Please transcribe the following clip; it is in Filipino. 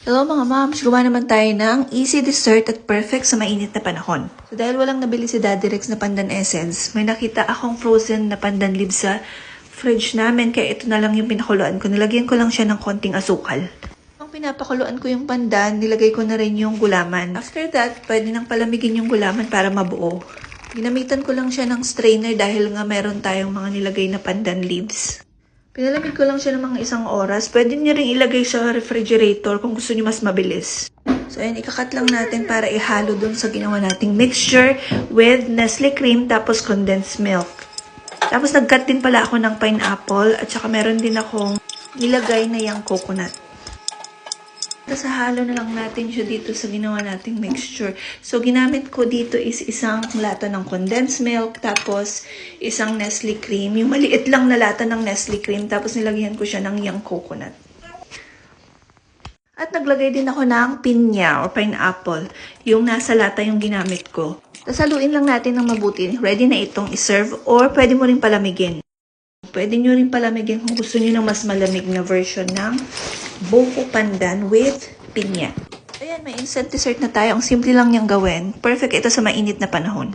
Hello mga moms! Gawa naman tayo ng easy dessert at perfect sa mainit na panahon. So dahil walang nabili si Daddy Rex na pandan essence, may nakita akong frozen na pandan leaves sa fridge namin. Kaya ito na lang yung pinakuluan ko. Nilagyan ko lang siya ng konting asukal. Nung pinapakuluan ko yung pandan, nilagay ko na rin yung gulaman. After that, pwede nang palamigin yung gulaman para mabuo. Ginamitan ko lang siya ng strainer dahil nga meron tayong mga nilagay na pandan leaves. Pinalamig ko lang siya ng mga 1 oras. Pwede nyo rin ilagay sa refrigerator kung gusto nyo mas mabilis. So, ayan, ikakat lang natin para ihalo dun sa ginawa nating mixture with Nestle cream tapos condensed milk. Tapos, nag-cut din pala ako ng pineapple at saka meron din akong nilagay na yung coconut. Tapos, halo na lang natin siya dito sa ginawa nating mixture. So, ginamit ko dito is 1 lata ng condensed milk, tapos 1 Nestle cream. Yung maliit lang na lata ng Nestle cream, tapos nilagyan ko siya ng yung coconut. At naglagay din ako ng pinya or pineapple. Yung nasa lata yung ginamit ko. Tapos, haluin lang natin ng mabuti. Ready na itong iserve or pwede mo rin palamigin. Pwede nyo rin palamigin kung gusto nyo ng mas malamig na version ng buko pandan with pinya. Ayan, may instant dessert na tayo. Ang simple lang niyang gawin. Perfect ito sa mainit na panahon.